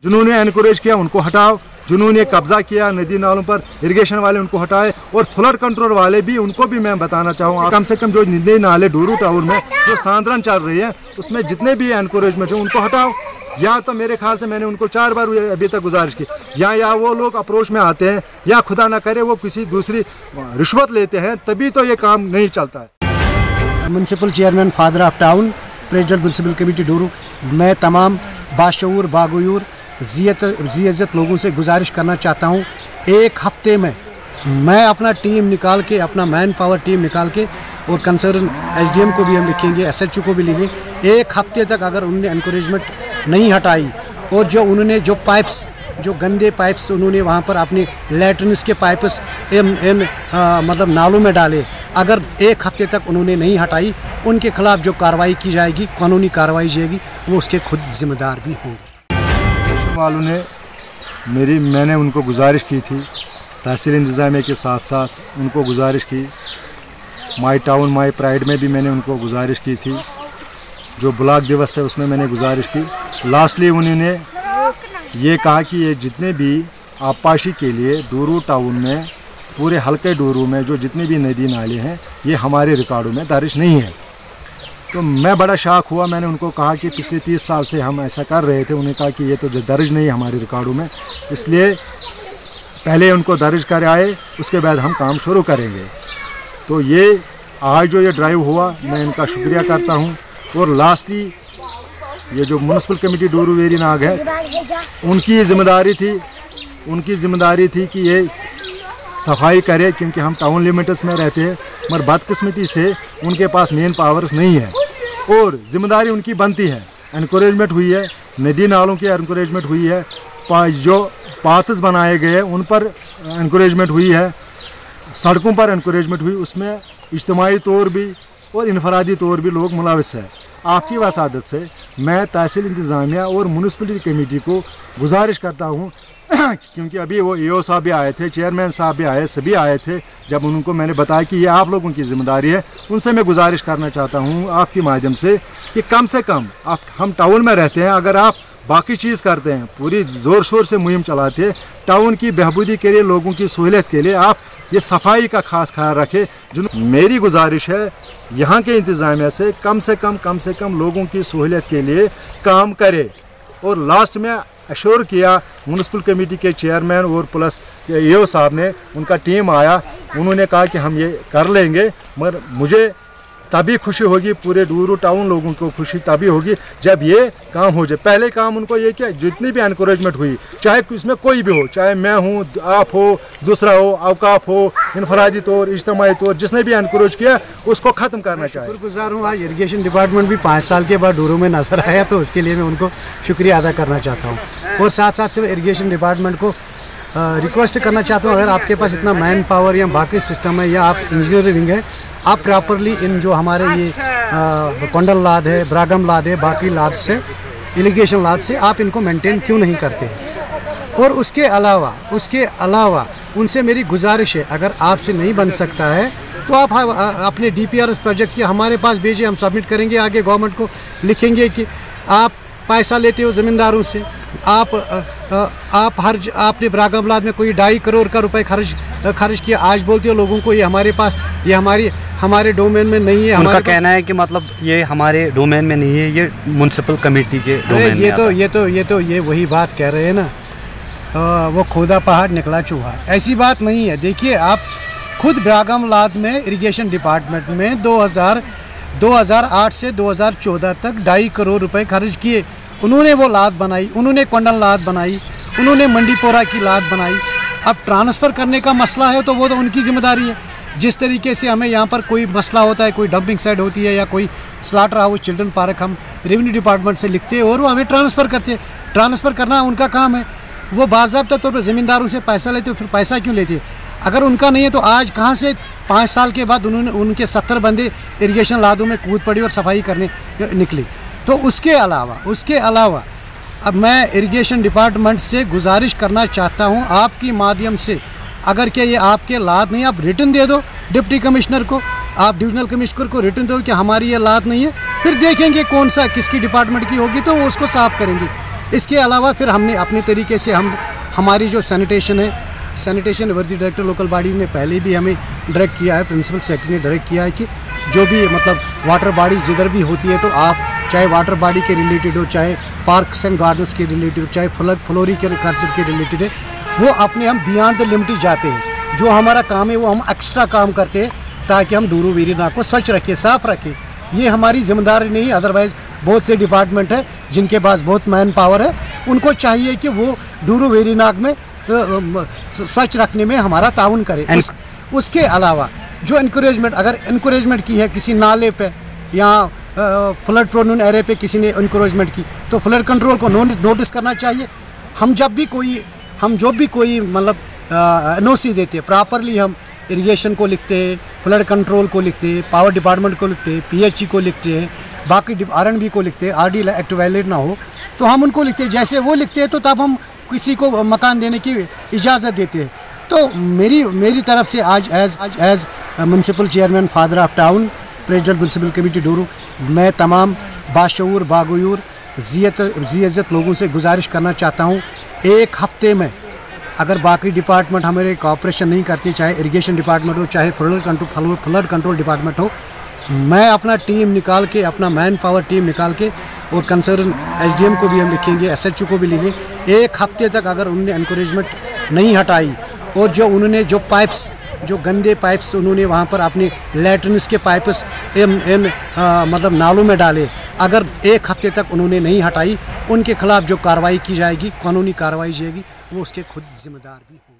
जिन्होंने एनकरेज किया उनको हटाओ, जिन्होंने कब्जा किया नदी नालों पर इरिगेशन वाले उनको हटाए, और फ्लड कंट्रोल वाले भी, उनको भी मैं बताना चाहूँगा कम से कम जो नदी नाले डोरू टाउन में जो सांद्रन चल रही है उसमें जितने भी एनकरेजमेंट है उनको हटाओ। या तो मेरे ख्याल से मैंने उनको 4 बार अभी तक गुजारिश की, या वो लोग अप्रोच में आते हैं, या खुदा ना करे वो किसी दूसरी रिश्वत लेते हैं, तभी तो ये काम नहीं चलता है। Municipal chairman father of town, president municipal committee Doru, मैं तमाम बाशऊर बागूर ज़ियत लोगों से गुजारिश करना चाहता हूँ, 1 हफ्ते में मैं अपना टीम निकाल के, अपना मैन पावर टीम निकाल के, और कंसर्न SDM को भी हम लिखेंगे, SHO को भी लिखेंगे, 1 हफ्ते तक अगर उन्होंने एनकरेजमेंट नहीं हटाई, और जो उन्होंने जो पाइप्स, जो गंदे पाइप्स उन्होंने वहाँ पर अपने लैट्रिन्स के पाइप्स मतलब नालों में डाले, अगर 1 हफ्ते तक उन्होंने नहीं हटाई, उनके खिलाफ जो कार्रवाई की जाएगी, कानूनी कार्रवाई जाएगी, वो उसके खुद जिम्मेदार भी होंगे। वालों ने मैंने उनको गुजारिश की थी, तहसील इंतज़ामिया के साथ साथ उनको गुजारिश की, माई टाउन माई प्राइड में भी मैंने उनको गुजारिश की थी, जो ब्लॉक दिवस है उसमें मैंने गुजारिश की। लास्टली उन्होंने ये कहा कि ये जितने भी आबपाशी के लिए डोरू टाउन में, पूरे हल्के डोरू में जो जितने भी नदी नाले हैं, ये हमारे रिकॉर्डों में दर्ज नहीं है। तो मैं बड़ा शॉक हुआ, मैंने उनको कहा कि पिछले 30 साल से हम ऐसा कर रहे थे, उन्होंने कहा कि ये तो दर्ज नहीं है हमारे रिकॉर्डों में, इसलिए पहले उनको दर्ज कर आए, उसके बाद हम काम शुरू करेंगे। तो ये आज जो ये ड्राइव हुआ, मैं इनका शुक्रिया करता हूँ। और लास्टली ये जो म्यूनसिपल कमेटी डोरू वेरी नाग है, उनकी जिम्मेदारी थी कि ये सफाई करे, क्योंकि हम टाउन लिमिट्स में रहते हैं, मगर बदकिस्मती से उनके पास मेन पावर नहीं है, और जिम्मेदारी उनकी बनती है। एनकरेजमेंट हुई है, नदी नालों की एनकरेजमेंट हुई है, जो पाथ्स बनाए गए उन पर एनकरेजमेंट हुई है, सड़कों पर एनकरेजमेंट हुई, उसमें इज्तिमाई तौर भी और इनफरादी तौर भी लोग मुलविस है। आपकी वसादत से मैं तहसील इंतज़ामिया और म्यूनसिपलिटी कमेटी को गुजारिश करता हूँ, क्योंकि अभी वो EO साहब भी आए थे, चेयरमैन साहब भी आए, सभी आए थे, जब उनको मैंने बताया कि ये आप लोगों की जिम्मेदारी है, उनसे मैं गुजारिश करना चाहता हूँ आपके माध्यम से कि कम हम टाउन में रहते हैं, अगर आप बाकी चीज़ करते हैं, पूरी ज़ोर शोर से मुहिम चलाते हैं, टाउन की बेहबूदी के लिए, लोगों की सहूलियत के लिए आप ये सफाई का खास ख्याल रखें। मेरी गुजारिश है यहाँ के इंतज़ामिया से कम लोगों की सहूलियत के लिए काम करे। और लास्ट में अश्योर किया म्यूनसिपल कमेटी के चेयरमैन और प्लस EO साहब ने, उनका टीम आया, उन्होंने कहा कि हम ये कर लेंगे, मगर मुझे तभी खुशी होगी, पूरे डोरू टाउन लोगों को खुशी तभी होगी जब ये काम हो जाए। पहले काम उनको ये किया, जितनी भी एनकरेजमेंट हुई, चाहे इसमें कोई भी हो, चाहे मैं हूँ, आप हो, दूसरा हो, अवकाफ हो, इनफरादी तौर, इज्तिमाई तौर, जिसने भी एनकरेज किया उसको ख़त्म करना चाहिए। शुक्रगुजार हूँ, आज इरिगेशन डिपार्टमेंट भी 5 साल के बाद डोरू में नजर आया, तो उसके लिए मैं उनको शुक्रिया अदा करना चाहता हूँ। और साथ साथ से इरिगेशन डिपार्टमेंट को रिक्वेस्ट करना चाहता हूँ, अगर आपके पास इतना मैन पावर या बाकी सिस्टम है, या आप इंजीनियरिंग है, आप प्रॉपरली इन जो हमारे ये कोंडल लाद है, ब्रागम लाद है, बाकी लाद से, इरिगेशन लाद से आप इनको मेंटेन क्यों नहीं करते? और उसके अलावा उनसे मेरी गुजारिश है, अगर आपसे नहीं बन सकता है तो आप अपने DPRS प्रोजेक्ट की हमारे पास भेजिए, हम सबमिट करेंगे, आगे गवर्नमेंट को लिखेंगे कि आप पैसा लेते हो ज़मींदारों से, आपने ब्रागमलाद में कोई 2.5 करोड़ का रुपए खर्च किया, आज बोलते हो लोगों को ये हमारे पास, ये हमारे डोमेन में नहीं है। उनका कहना है कि मतलब ये हमारे डोमेन में नहीं है, ये म्यूनसिपल कमेटी के डोमेन में। ये वही बात कह रहे हैं ना, वो खोदा पहाड़ निकला चूहा, ऐसी बात नहीं है। देखिए, आप खुद ब्रागमलाद में इरिगेशन डिपार्टमेंट में 2008 से 2014 तक 2.5 करोड़ रुपए खर्च किए। उन्होंने वो लाद बनाई, उन्होंने कोंडल लाद बनाई, उन्होंने मंडीपोरा की लाद बनाई। अब ट्रांसफ़र करने का मसला है तो वो तो उनकी जिम्मेदारी है। जिस तरीके से हमें यहाँ पर कोई मसला होता है, कोई डंपिंग साइट होती है या कोई स्लाटर हाउस, चिल्ड्रन पार्क, हम रेवेन्यू डिपार्टमेंट से लिखते हैं और वो हमें ट्रांसफ़र करते हैं। ट्रांसफ़र करना उनका काम है। वो बाज़ाब्ता तौर पर ज़मींदारों से पैसा लेते हो, फिर पैसा क्यों लेते हैं? अगर उनका नहीं है तो आज कहाँ से 5 साल के बाद उनके 70 बंदे इरिगेशन लादों में कूद पड़ी और सफाई करने निकले? तो उसके अलावा अब मैं इरिगेशन डिपार्टमेंट से गुजारिश करना चाहता हूँ आपकी माध्यम से, अगर क्या ये आपके लाद नहीं, आप रिटर्न दे दो डिप्टी कमिश्नर को, आप डिविजनल कमिश्नर को रिटर्न दो कि हमारी ये लाद नहीं है, फिर देखेंगे कौन सा किसकी डिपार्टमेंट की होगी तो वो उसको साफ करेंगे। इसके अलावा फिर हमने अपने तरीके से हमारी जो सैनिटेशन है, सैनिटेशन वर्दी डायरेक्टर लोकल बॉडीज़ ने पहले भी हमें डायरेक्ट किया है, प्रिंसिपल सेक्रेटरी ने डायरेक्ट किया है कि जो भी मतलब वाटर बॉडी जिधर भी होती है तो आप चाहे वाटर बॉडी के रिलेटेड हो, चाहे पार्क्स एंड गार्डन्स के रिलेटेड हो, चाहे फ्लोरिकल्चर के रिलेटेड है, वो अपने हम बियॉन्ड द लिमिट जाते हैं। जो हमारा काम है वो हम एक्स्ट्रा काम करते हैं ताकि हम दूरो वेरीनाग को स्वच्छ रखें, साफ़ रखें। ये हमारी जिम्मेदारी नहीं, अदरवाइज़ बहुत से डिपार्टमेंट है जिनके पास बहुत मैन पावर है, उनको चाहिए कि वो दूरो वेरीनाग में स्वच्छ रखने में हमारा ताउन करें। उसके अलावा जो इंकरेजमेंट, अगर इंकरेजमेंट की है किसी नाले पे या फ्लड प्रोन एरिया पे किसी ने इंकरेजमेंट की तो फ्लड कंट्रोल को नोटिस करना चाहिए। हम जो भी कोई मतलब एनओसी देते हैं प्रॉपरली, हम इरिगेशन को लिखते हैं, फ्लड कंट्रोल को लिखते हैं, पावर डिपार्टमेंट को लिखते हैं, पीएचई को लिखते हैं, बाकी आरएनबी को लिखते हैं, आरडी एक्ट वायलेट ना हो तो हम उनको लिखते हैं। जैसे वो लिखते हैं तो तब हम किसी को मकान देने की इजाज़त देते हैं। तो मेरी तरफ से आज as municipal chairman father of town president municipal committee Doru, मैं तमाम बाशऊर बागूर ज़ियत लोगों से गुजारिश करना चाहता हूँ, एक हफ्ते में अगर बाकी डिपार्टमेंट हमारे कोऑपरेशन नहीं करती, चाहे इरिगेशन डिपार्टमेंट हो, चाहे फ्लड कंट्रोल डिपार्टमेंट हो, मैं अपना टीम निकाल के, अपना मैन पावर टीम निकाल के और कंसर्न एसडीएम को भी हम लिखेंगे, एसएचओ को भी लिखेंगे। एक हफ्ते तक अगर उन्होंने एनकरेजमेंट नहीं हटाई और जो उन्होंने जो पाइप्स, जो गंदे पाइप्स उन्होंने वहाँ पर अपने लैट्रिन्स के पाइप्स मतलब नालों में डाले, अगर एक हफ्ते तक उन्होंने नहीं हटाई, उनके खिलाफ जो कार्रवाई की जाएगी, कानूनी कार्रवाई जाएगी, वो उसके खुद जिम्मेदार भी होंगे।